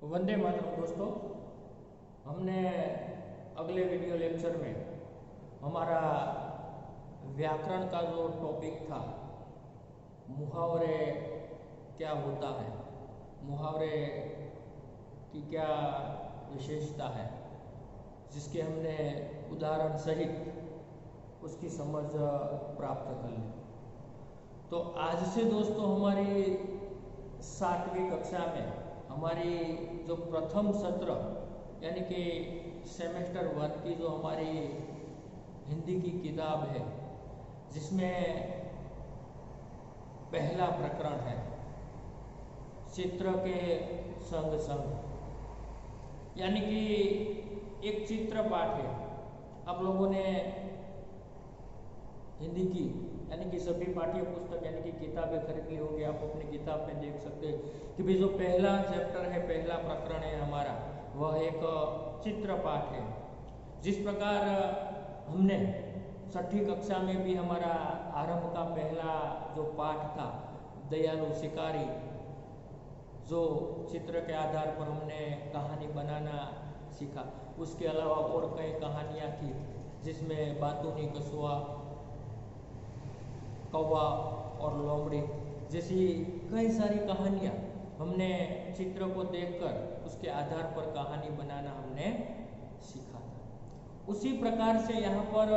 वंदे मातरम दोस्तों। हमने अगले वीडियो लेक्चर में हमारा व्याकरण का जो टॉपिक था, मुहावरे क्या होता है, मुहावरे की क्या विशेषता है, जिसके हमने उदाहरण सहित उसकी समझ प्राप्त कर ली। तो आज से दोस्तों हमारी 7वीं कक्षा में हमारी जो प्रथम सत्र यानी कि सेमेस्टर 1 की जो हमारी हिंदी की किताब है, जिसमें पहला प्रकरण है चित्र के संग संग, यानी कि एक चित्र पाठ है। आप लोगों ने हिंदी की यानी कि सभी पाठ्य पुस्तक यानी कि किताबें खरीद ली होगी। आप अपनी किताब में देख सकते हैं कि भाई जो पहला चैप्टर है, पहला प्रकरण है हमारा, वह एक चित्र पाठ है। जिस प्रकार हमने 6ठी कक्षा में भी हमारा आरंभ का पहला जो पाठ था दयालु शिकारी, जो चित्र के आधार पर हमने कहानी बनाना सीखा। उसके अलावा और कई कहानियाँ थी जिसमें बातूनी कछुआ, कौवा और लोमड़ी जैसी कई सारी कहानियाँ हमने चित्र को देखकर उसके आधार पर कहानी बनाना हमने सीखा था। उसी प्रकार से यहाँ पर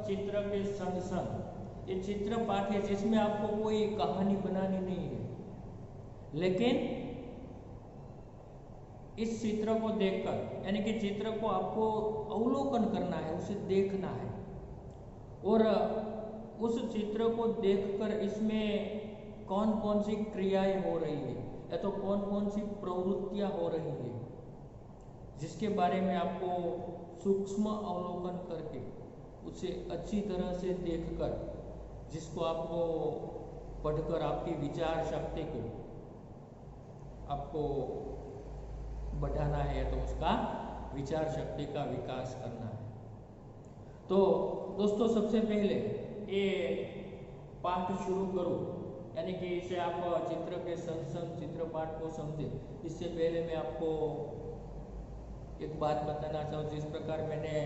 चित्र के संग संग ये चित्र पाठ है जिसमें आपको कोई कहानी बनानी नहीं है, लेकिन इस चित्र को देखकर यानी कि चित्र को आपको अवलोकन करना है, उसे देखना है और उस चित्र को देखकर इसमें कौन कौन सी क्रियाएं हो रही है या तो कौन कौन सी प्रवृत्तियां हो रही है, जिसके बारे में आपको सूक्ष्म अवलोकन करके उसे अच्छी तरह से देखकर, जिसको आपको पढ़कर आपकी विचार शक्ति को आपको बढ़ाना है, तो उसका विचार शक्ति का विकास करना है। तो दोस्तों सबसे पहले ये पाठ शुरू करूं, यानी कि इसे आप चित्र के संग संग चित्र पाठ को समझे, इससे पहले मैं आपको एक बात बताना चाहूँ। जिस प्रकार मैंने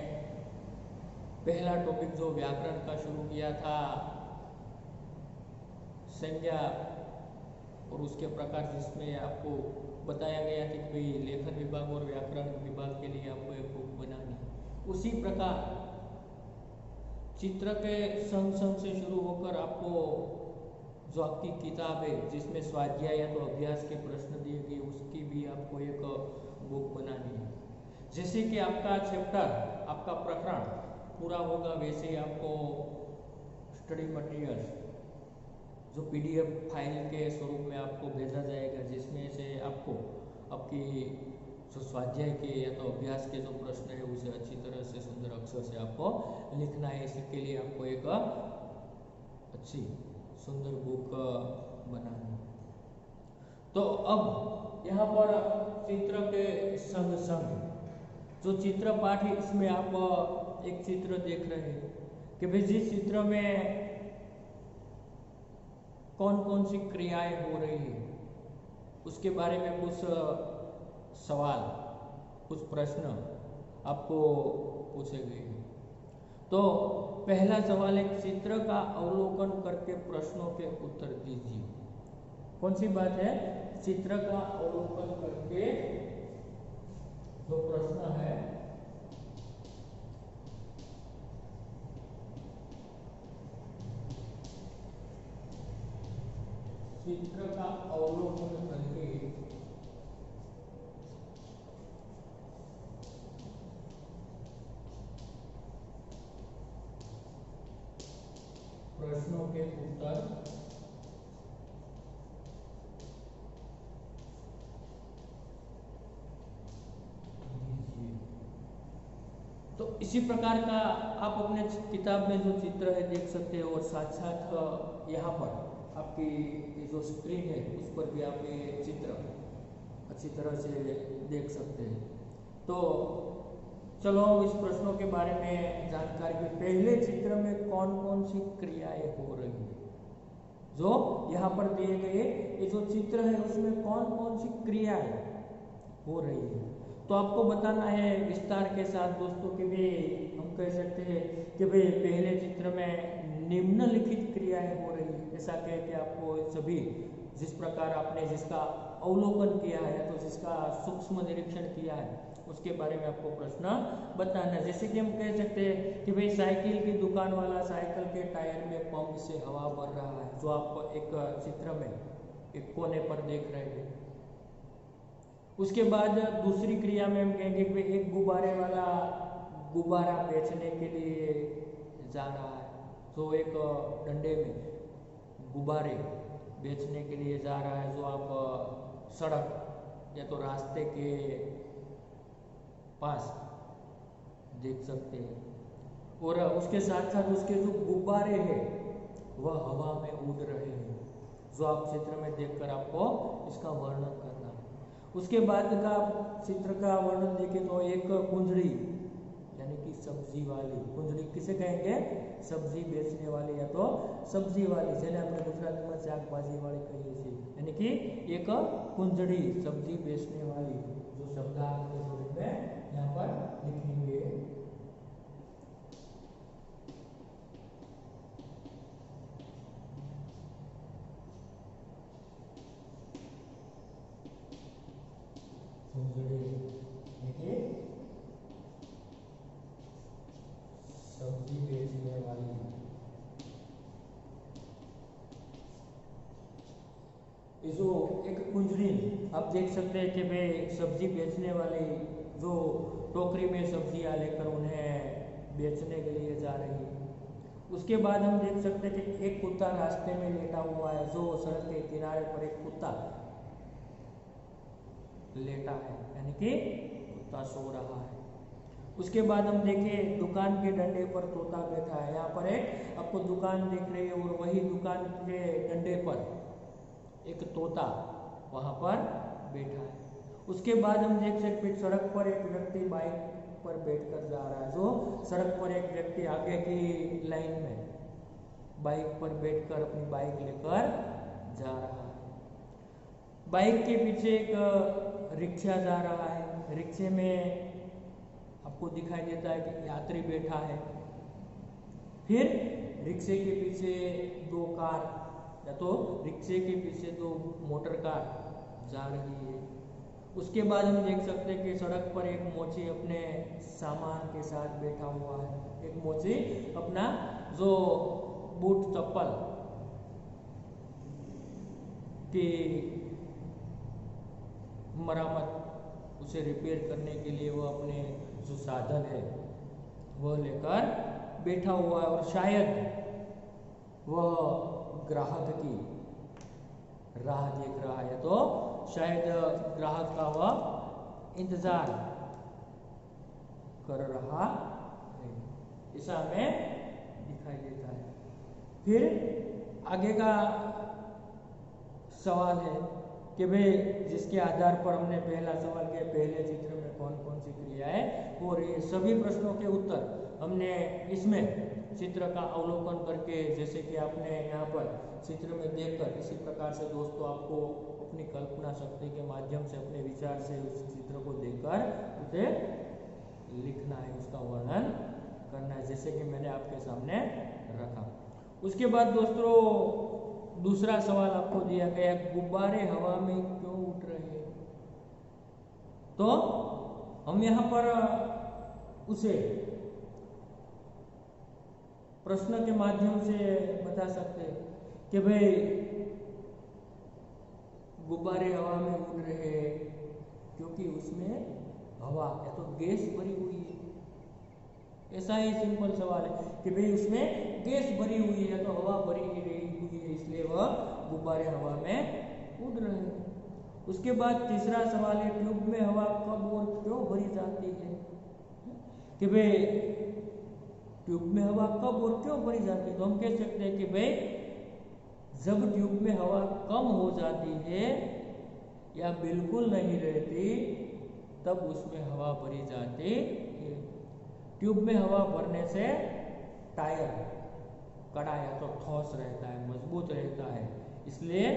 पहला टॉपिक जो व्याकरण का शुरू किया था, संज्ञा और उसके प्रकार, जिसमें आपको बताया गया था कि भाई लेखन विभाग और व्याकरण विभाग के लिए आपको एक बुक बनानी है, उसी प्रकार चित्र के संग संग से शुरू होकर आपको जो आपकी किताब है जिसमें स्वाध्याय या तो अभ्यास के प्रश्न दिए गए, उसकी भी आपको एक बुक बनानी है। जैसे कि आपका चैप्टर, आपका प्रकरण पूरा होगा, वैसे ही आपको स्टडी मटेरियल्स जो PDF फाइल के स्वरूप में आपको भेजा जाएगा, जिसमें से आपको आपकी जो स्वाध्याय के या तो अभ्यास के जो प्रश्न है उसे अच्छी तरह से सुंदर अक्षर से आपको लिखना है। इसके लिए आपको एक अच्छी सुंदर बुक बनानी है। तो अब यहाँ पर चित्र के संग संग जो चित्र पाठ है, इसमें आप एक चित्र देख रहे हैं कि भाई जिस चित्र में कौन कौन सी क्रियाएं हो रही है, उसके बारे में कुछ सवाल, कुछ प्रश्न आपको पूछे गए हैं। तो पहला सवाल है, चित्र का अवलोकन करके प्रश्नों के उत्तर दीजिए। कौन सी बात है? चित्र का अवलोकन करके जो प्रश्न है चित्र का अवलोकन करके प्रश्नों के उत्तर दीजिए। तो इसी प्रकार का आप अपने किताब में जो चित्र है देख सकते हैं, और साथ साथ यहाँ पर आपकी जो स्क्रीन है उस पर भी आप ये चित्र अच्छी तरह से देख सकते हैं। तो चलो इस प्रश्नों के बारे में जानकारी में, पहले चित्र में कौन कौन सी क्रियाएं हो रही है, जो यहाँ पर दिए गए ये जो चित्र है उसमें कौन कौन सी क्रियाएं हो रही है। तो आपको बताना है विस्तार के साथ दोस्तों कि भाई हम कह सकते हैं कि भाई पहले चित्र में निम्नलिखित क्रियाएं हो रही है। ऐसा कह के आपको सभी जिस प्रकार आपने जिसका अवलोकन किया है तो जिसका सूक्ष्म निरीक्षण किया है उसके बारे में आपको प्रश्न बताना है। जैसे कि हम कह सकते हैं कि भाई साइकिल की दुकान वाला साइकिल के टायर में पंप से हवा भर रहा है, जो आप एक चित्र में एक कोने पर देख रहे हैं। उसके बाद दूसरी क्रिया में हम कहेंगे कि एक गुब्बारे वाला गुब्बारा बेचने के लिए जा रहा है, तो एक डंडे में गुब्बारे बेचने के लिए जा रहा है, जो आप सड़क या तो रास्ते के पास देख सकते हैं। और उसके साथ साथ उसके जो गुब्बारे हैं वह हवा में उड़ रहे हैं, जो आप चित्र में देखकर आपको इसका वर्णन करना है। उसके बाद का चित्र का वर्णन देखें तो एक कुंजड़ी यानी कि सब्जी वाली, कुंजड़ी किसे कहेंगे? सब्जी बेचने वाली या तो सब्जी वाली, જેને આપણે ગુજરાતીમાં શાકભાજી વાળી કહીએ છીએ, यानी कि एक कुंजड़ी सब्जी बेचने वाली, जो शब्दार्थ के स्वरूप में यहाँ पर लिखी हुई है। कुंजड़ी यानी सब्जी बेचने वाली। जो एक कुंजड़ी आप देख सकते हैं कि भाई सब्जी बेचने वाली जो टोकरी में सब्जियां लेकर उन्हें बेचने के लिए जा रही है। उसके बाद हम देख सकते हैं कि एक कुत्ता रास्ते में लेटा हुआ है, जो सड़क के किनारे पर एक कुत्ता लेटा है, यानी कि कुत्ता सो रहा है। उसके बाद हम देखें दुकान के डंडे पर तोता बैठा है। यहाँ पर एक आपको दुकान दिख रही है और वही दुकान के डंडे पर एक तोता वहां पर बैठा है। उसके बाद हम देख सकते हैं सड़क पर एक व्यक्ति बाइक पर बैठकर जा रहा है, जो सड़क पर एक व्यक्ति आगे की लाइन में बाइक पर बैठकर अपनी बाइक लेकर जा रहा है। बाइक के पीछे एक रिक्शा जा रहा है, रिक्शे में आपको दिखाई देता है कि यात्री बैठा है। फिर रिक्शे के पीछे दो कार या तो रिक्शे के पीछे दो मोटर कार जा रही है। उसके बाद हम देख सकते हैं कि सड़क पर एक मोची अपने सामान के साथ बैठा हुआ है। एक मोची अपना जो बूट चप्पल की मरम्मत उसे रिपेयर करने के लिए वो अपने जो साधन है वो लेकर बैठा हुआ है, और शायद वह ग्राहक की राह देख रहा है, तो शायद ग्राहक का वह इंतजार कर रहा है, ऐसा हमें दिखाई देता है। फिर आगे का सवाल है कि भाई जिसके आधार पर हमने पहला सवाल किया, पहले चित्र में कौन कौन सी क्रियाएं हो रही है। सभी प्रश्नों के उत्तर हमने इसमें चित्र का अवलोकन करके, जैसे कि आपने यहाँ पर चित्र में देखकर, इसी प्रकार से दोस्तों आपको अपनी कल्पना शक्ति के माध्यम से अपने विचार से उस चित्र को देखकर उसे लिखना है, उसका वर्णन करना है, जैसे कि मैंने आपके सामने रखा। उसके बाद दोस्तों दूसरा सवाल आपको दिया गया, गुब्बारे हवा में क्यों उड़ रहे हैं। तो हम यहाँ पर उसे प्रश्न के माध्यम से बता सकते हैं कि भाई गुब्बारे हवा में उड़ रहे हैं क्योंकि उसमें हवा या तो गैस भरी हुई है। ऐसा ही सिंपल सवाल है कि भाई उसमें गैस भरी हुई है तो हवा भरी नहीं रही हुई है, इसलिए वह गुब्बारे हवा में उड़ रहे हैं। उसके बाद तीसरा सवाल है, ट्यूब में हवा कब और क्यों भरी जाती है। कि भाई ट्यूब में हवा कब और क्यों भरी जाती है, तो हम कह सकते हैं कि भाई जब ट्यूब में हवा कम हो जाती है या बिल्कुल नहीं रहती तब उसमें हवा भरी जाती है। ट्यूब में हवा भरने से टायर कड़ा या तो ठोस रहता है, मजबूत रहता है, इसलिए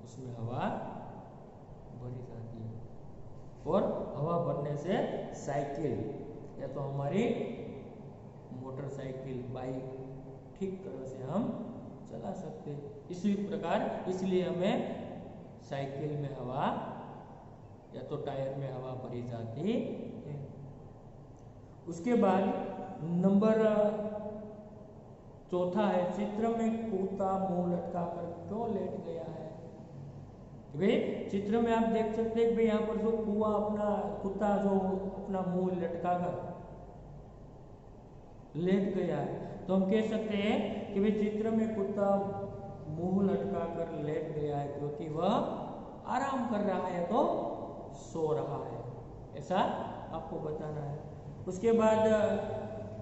उसमें हवा भरी जाती है। और हवा भरने से साइकिल या तो हमारी मोटरसाइकिल, बाइक ठीक तरह से हम चला सकते हैं। इसी प्रकार इसलिए हमें साइकिल में हवा या तो टायर में हवा भरी जाती है। उसके बाद नंबर चौथा है, चित्र में कुत्ता मुंह लटका कर क्यों लेट गया है। भाई चित्र में आप देख सकते हैं कि यहाँ पर जो कुत्ता जो अपना मुंह लटका कर लेट गया है, तो हम कह सकते हैं कि भाई चित्र में कुत्ता मुंह लटका कर लेट गया है क्योंकि वह आराम कर रहा है तो सो रहा है, ऐसा आपको बताना है। उसके बाद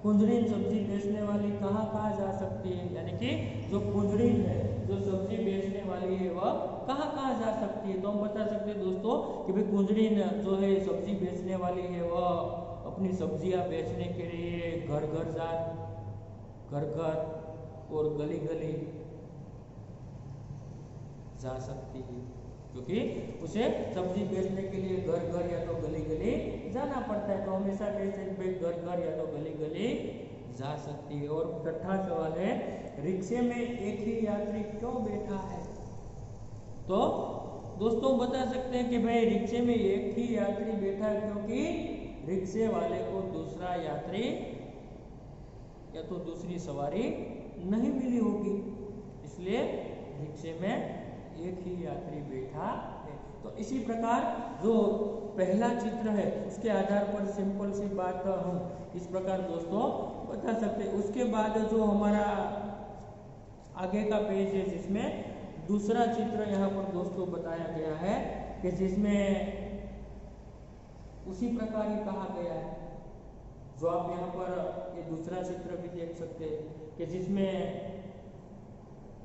कुंजरीन सब्जी बेचने वाली कहाँ कहाँ जा सकती है, यानी कि जो कुंजरीन है, जो सब्जी बेचने वाली है, वह कहाँ कहाँ जा सकती है। तो हम बता सकते हैं दोस्तों कि भाई कुंजरीन जो है सब्जी बेचने वाली है, वह अपनी सब्जियां बेचने के लिए घर घर और गली गली जा सकती है, क्योंकि उसे सब्जी बेचने के लिए घर घर या तो गली गली जाना पड़ता है। तो हमेशा कह सकते घर घर या तो गली गली जा सकती है। और छठा सवाल है, रिक्शे में एक ही यात्री क्यों बैठा है। तो दोस्तों बता सकते हैं कि भाई रिक्शे में एक ही यात्री बैठा है क्योंकि रिक्शे वाले को दूसरा यात्री या तो दूसरी सवारी नहीं मिली होगी, इसलिए रिक्शे में एक ही यात्री बैठा है। तो इसी प्रकार जो पहला चित्र है उसके आधार पर सिंपल सी बात हम इस प्रकार दोस्तों बता सकते हैं। उसके बाद जो हमारा आगे का पेज है जिसमें दूसरा चित्र यहाँ पर दोस्तों बताया गया है कि जिसमें उसी प्रकार ही कहा गया है, जो आप यहाँ पर ये दूसरा चित्र भी देख सकते हैं कि जिसमें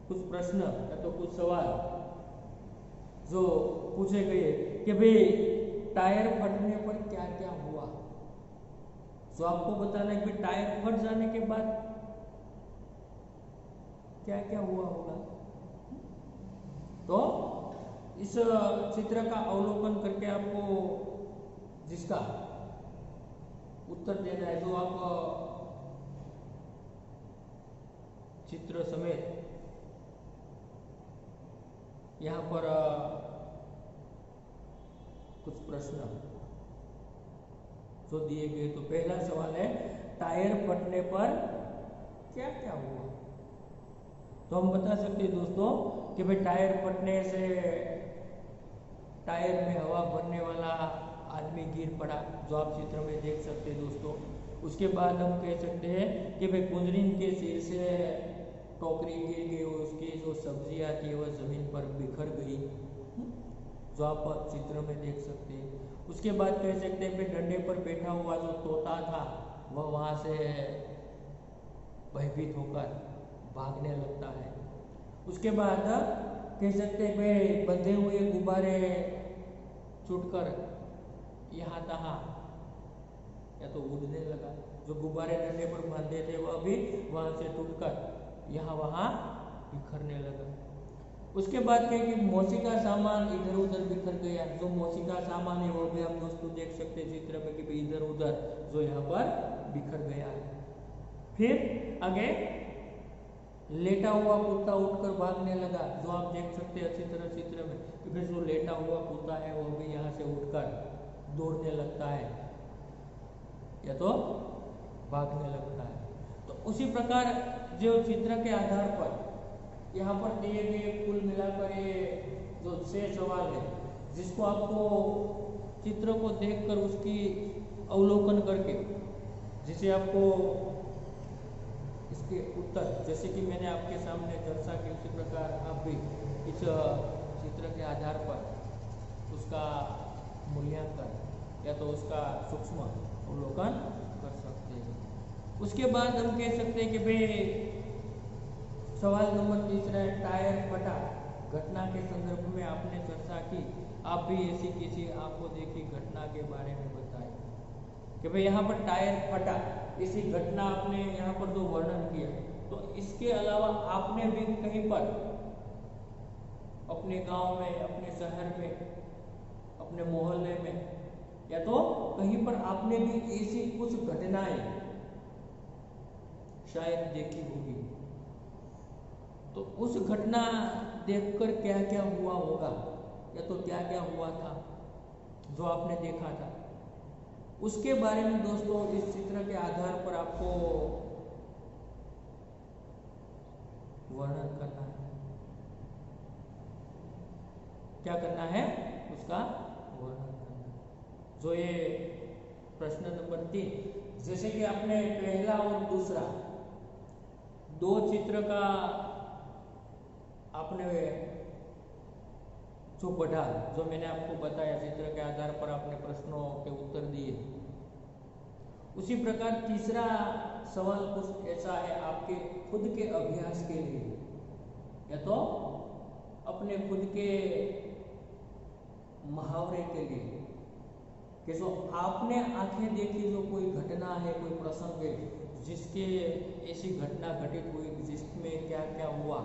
कुछ प्रश्न या तो कुछ सवाल जो पूछे गए कि भाई टायर फटने पर क्या क्या हुआ। जो आपको बताना है कि टायर फट जाने के बाद क्या क्या हुआ होगा। तो इस चित्र का अवलोकन करके आपको जिसका उत्तर देना है, जो आप चित्र समेत यहाँ पर कुछ प्रश्न जो दिए गए। तो पहला सवाल है, टायर फटने पर क्या क्या हुआ। तो हम बता सकते हैं दोस्तों कि भाई टायर फटने से टायर में हवा भरने वाला आदमी गिर पड़ा, जो आप चित्र में देख सकते हैं दोस्तों। उसके बाद हम कह सकते हैं कि भाई कुंजरीन के सिर से टोकरी गिर गई, उसकी जो सब्जियां थी वह जमीन पर बिखर गई, जो आप चित्र में देख सकते हैं। उसके बाद कह सकते हैं कि डंडे पर बैठा हुआ जो तोता था वह वहां से भयभीत होकर भागने लगता है। उसके बाद कह सकते हैं कि बंधे हुए गुब्बारे छूटकर यहाँ तहाँ या तो उड़ने लगा, जो गुब्बारे डंडे पर बांधे थे वह भी वहां से टूटकर यहाँ वहां बिखरने लगा। उसके बाद कहे कि मौसी का सामान इधर उधर बिखर गया, जो मौसी का सामान है वो भी हम दोस्तों देख सकते हैं चित्र में कि इधर उधर जो यहाँ पर बिखर गया है। फिर आगे लेटा हुआ कुत्ता उठकर भागने लगा, जो आप देख सकते हैं अच्छी तरह चित्र में कि फिर जो लेटा हुआ कुत्ता है वो भी यहाँ से उठकर दौड़ने लगता है या तो भागने लगता है। तो उसी प्रकार जो चित्र के आधार पर यहाँ पर दिए गए कुल मिलाकर ये जो 6 सवाल है, जिसको आपको चित्र को देखकर उसकी अवलोकन करके जिसे आपको इसके उत्तर जैसे कि मैंने आपके सामने दर्शा के उसी प्रकार आप भी इस चित्र के आधार पर उसका मूल्यांकन या तो उसका सूक्ष्म अवलोकन कर सकते हैं। उसके बाद हम कह सकते हैं कि भाई सवाल नंबर 3 है, टायर फटा घटना के संदर्भ में आपने चर्चा की, आप भी ऐसी किसी आपको देखी घटना के बारे में बताएं कि भाई यहाँ पर टायर फटा, इसी घटना आपने यहाँ पर जो वर्णन किया। तो इसके अलावा आपने भी कहीं पर अपने गांव में, अपने शहर में अपने मोहल्ले में, या तो कहीं पर आपने भी ऐसी कुछ घटनाएं शायद देखी होगी। तो उस घटना देखकर क्या क्या हुआ होगा, या तो क्या क्या हुआ था जो आपने देखा था, उसके बारे में दोस्तों इस चित्र के आधार पर आपको वर्णन करना है। क्या करना है? उसका वर्णन करना है। जो ये प्रश्न नंबर 3, जैसे कि आपने पहला और दूसरा दो चित्र का आपने जो पढ़ा, जो मैंने आपको बताया, चित्र के आधार पर आपने प्रश्नों के उत्तर दिए, उसी प्रकार तीसरा सवाल कुछ ऐसा है आपके खुद के अभ्यास के लिए, या तो अपने खुद के मुहावरे के लिए, कि जो आपने आंखें देखी जो कोई घटना है, कोई प्रसंग है, जिसके ऐसी घटना घटित हुई जिसमें क्या क्या हुआ,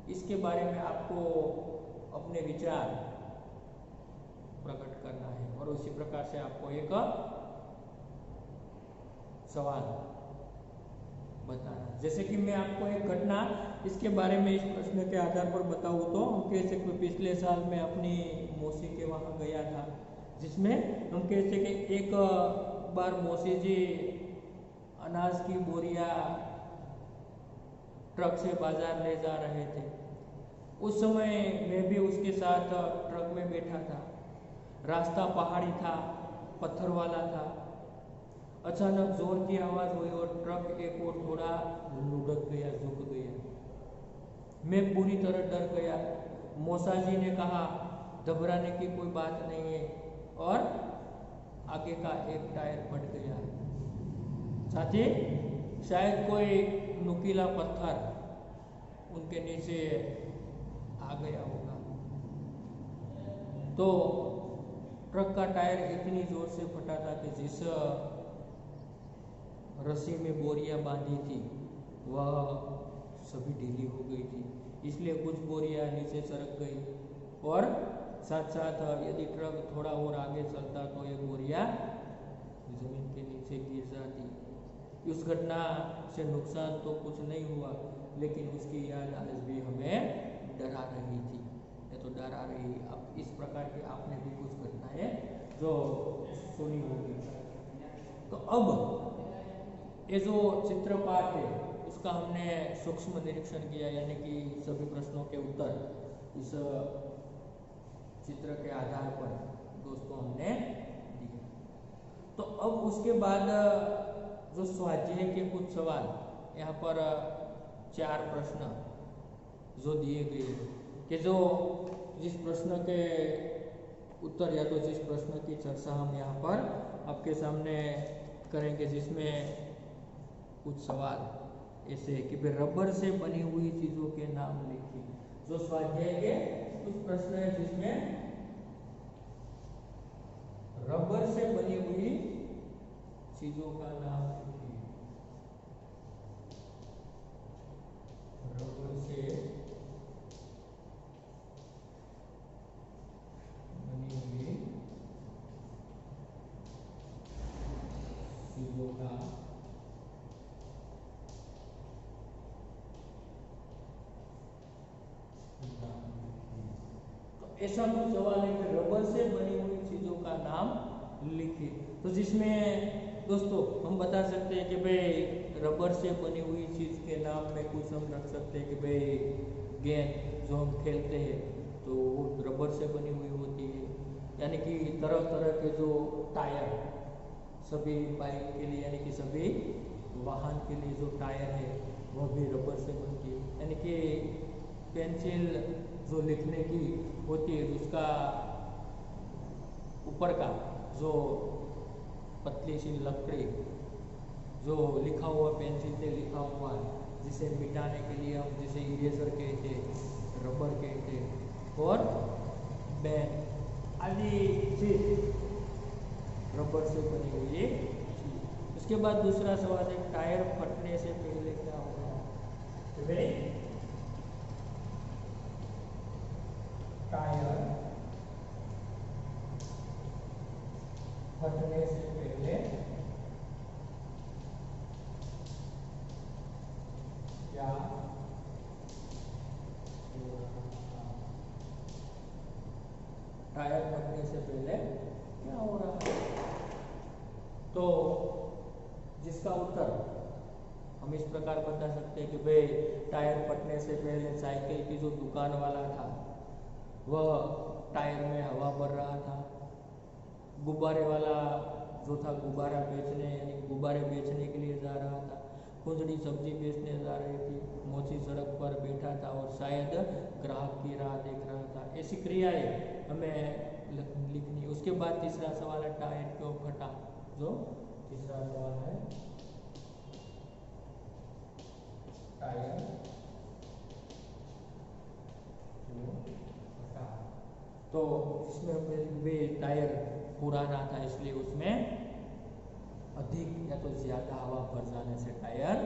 इसके बारे में आपको अपने विचार प्रकट करना है। और उसी प्रकार से आपको एक सवाल बताना। जैसे कि मैं आपको एक घटना इसके बारे में इस प्रश्न के आधार पर बताऊं तो हम कैसे पिछले साल में अपनी मौसी के वहाँ गया था, जिसमें हम कैसे कि एक बार मौसी जी अनाज की बोरियां ट्रक से बाजार ले जा रहे थे। उस समय मैं भी उसके साथ ट्रक में बैठा था। रास्ता पहाड़ी था, पत्थर वाला था। अचानक जोर की आवाज हुई और ट्रक एक और थोड़ा लुढ़क गया, झुक गया। मैं पूरी तरह डर गया। मौसा जी ने कहा घबराने की कोई बात नहीं है, और आगे का एक टायर फट गया। साथी शायद कोई नुकीला पत्थर उनके नीचे आ गया होगा। तो ट्रक का टायर इतनी जोर से फटा था कि जिस रस्सी में बोरियां बांधी थी वह सभी ढीली हो गई थी, इसलिए कुछ बोरियां नीचे सरक गई, और साथ साथ यदि ट्रक थोड़ा और आगे चलता तो ये बोरियां जमीन के नीचे गिर जाती। उस घटना से नुकसान तो कुछ नहीं हुआ, लेकिन उसकी याद आज भी हमें डरा रही थी, या तो डरा रही। अब इस प्रकार की आपने भी कुछ घटनाएं जो सुनी होगी। तो अब ये जो चित्रपाठ है उसका हमने सूक्ष्म निरीक्षण किया, यानी कि सभी प्रश्नों के उत्तर इस चित्र के आधार पर दोस्तों हमने दिए। तो अब उसके बाद जो स्वाध्याय के कुछ सवाल, यहाँ पर 4 प्रश्न जो दिए गए, कि जो जिस प्रश्न के उत्तर या तो जिस प्रश्न की चर्चा हम यहाँ पर आपके सामने करेंगे, जिसमें कुछ सवाल ऐसे कि भाई रबर से बनी हुई चीजों के नाम लिखिए। जो स्वाध्याय के कुछ प्रश्न है जिसमें रबर से बनी हुई चीजों का नाम लिखिए। रबर से बनी हुई चीजों का ऐसा कुछ सवाल है कि रबर से बनी हुई चीजों का नाम लिखिए। तो जिसमें दोस्तों हम बता सकते हैं कि भाई रबर से बनी हुई चीज के नाम में कुछ हम रख सकते हैं कि भाई गेंद जो हम खेलते हैं तो वो रबर से बनी हुई होती है, यानी कि तरह तरह के जो टायर सभी बाइक के लिए, यानी कि सभी वाहन के लिए जो टायर है वह भी रबर से बनती है। यानी कि पेंसिल जो लिखने की होती है उसका ऊपर का जो पतली सी लकड़ी जो लिखा हुआ पेंसिल से लिखा हुआ है, जिसे मिटाने के लिए हम जिसे इरेजर कहते, रबर कहते, और पेन आदि चीज रबर से बनी हुई चीज। उसके बाद दूसरा सवाल है टायर फटने से पहले क्या होगा। तो भाई तो जिसका उत्तर हम इस प्रकार बता सकते हैं कि भाई टायर फटने से पहले साइकिल की जो दुकान वाला था वह टायर में हवा भर रहा था। गुब्बारे वाला जो था गुब्बारा बेचने यानी गुब्बारे बेचने के लिए जा रहा था। कुंजड़ी सब्जी बेचने जा रही थी। मोची सड़क पर बैठा था और शायद ग्राहक की राह देख रहा था। ऐसी क्रियाएं हमें लिखनी। उसके बाद तीसरा सवाल है टायर क्यों फटा। जो तीसरा सवाल है टायर क्यों फटा। तो इसमें वे टायर पुराना था इसलिए उसमें अधिक या तो ज्यादा हवा भर जाने से टायर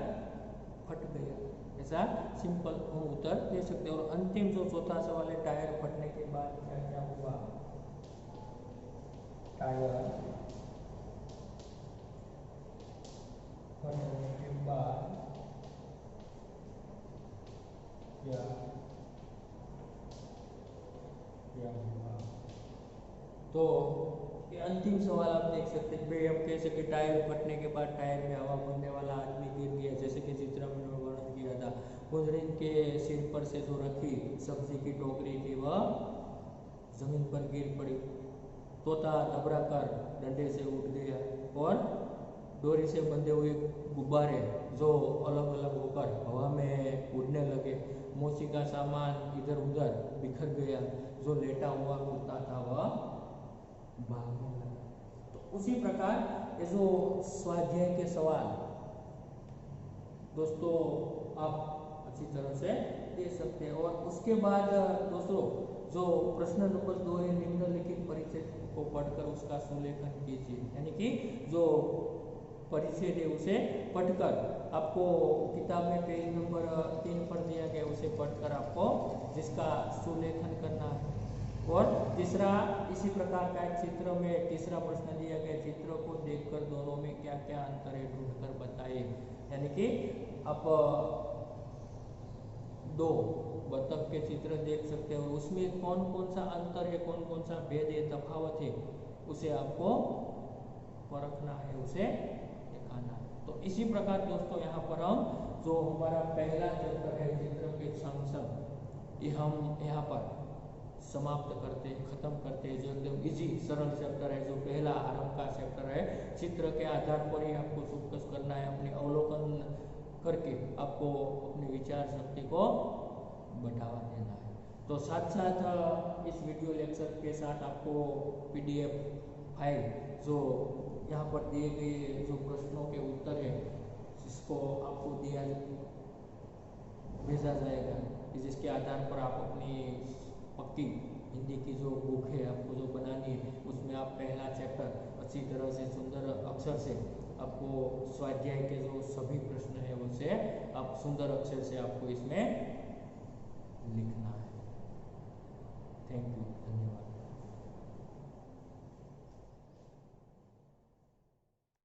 फट गया। ऐसा सिंपल हम उत्तर दे सकते हैं। और अंतिम जो चौथा सवाल है टायर फटने के बाद क्या क्या हुआ। टायर फटने के बाद क्या क्या हुआ। तो ये अंतिम सवाल आप देख सकते हैं। भाई हम कह सकते टायर फटने के बाद टायर में हवा भरने वाला आदमी गिर गया, जैसे कि चित्र में वर्णन किया था। कुंजड़िन के सिर पर से जो रखी सब्जी की टोकरी थी वह जमीन पर गिर पड़ी। तोता घबरा कर डंडे से उठ गया और डोरी से बंधे हुए गुब्बारे जो अलग अलग होकर हवा में उड़ने लगे। मौसी का सामान इधर उधर बिखर गया। जो लेटा हुआ कुत्ता था वह भागने लगा। तो उसी प्रकार ये जो स्वाध्याय के सवाल दोस्तों आप अच्छी तरह से दे सकते हैं। और उसके बाद दोस्तों जो प्रश्न नंबर 2 है निम्नलिखित परिचय को पढ़कर उसका सुलेखन कीजिए। यानी कि जो परिचय है उसे पढ़कर आपको किताब में पेज नंबर 3 पर दिया गया उसे पढ़कर आपको जिसका सुलेखन करना है। और तीसरा इसी प्रकार का एक चित्र में तीसरा प्रश्न दिया गया। चित्र को देखकर दोनों में क्या क्या अंतर है ढूंढकर बताइए। यानी कि आप 2 बतख के चित्र देख सकते हैं और उसमें कौन कौन सा अंतर है, कौन कौन सा भेद है, तफावत है, उसे आपको परखना है, उसे दिखाना है। तो इसी प्रकार दोस्तों यहाँ पर हम जो हमारा पहला चैप्टर है चित्र के संग ये हम यहाँ पर समाप्त करते खत्म करते हैं। जो एकदम इजी सरल चैप्टर है, जो पहला आरंभ का चैप्टर है, चित्र के आधार पर ही आपको फोकस करना है। अपने अवलोकन करके आपको अपनी विचार शक्ति को बढ़ावा देना है। तो साथ साथ इस वीडियो लेक्चर के साथ आपको PDF फाइल जो यहाँ पर दिए गए जो प्रश्नों के उत्तर है जिसको आपको भेजा जाएगा, जिसके आधार पर आप अपनी पक्की हिंदी की जो बुक है आपको जो बनानी है उसमें आप पहला चैप्टर अच्छी तरह से सुंदर अक्षर से आपको स्वाध्याय के जो सभी प्रश्न है उनसे आप सुंदर अक्षर से आपको इसमें लिखना है। थैंक यू, धन्यवाद।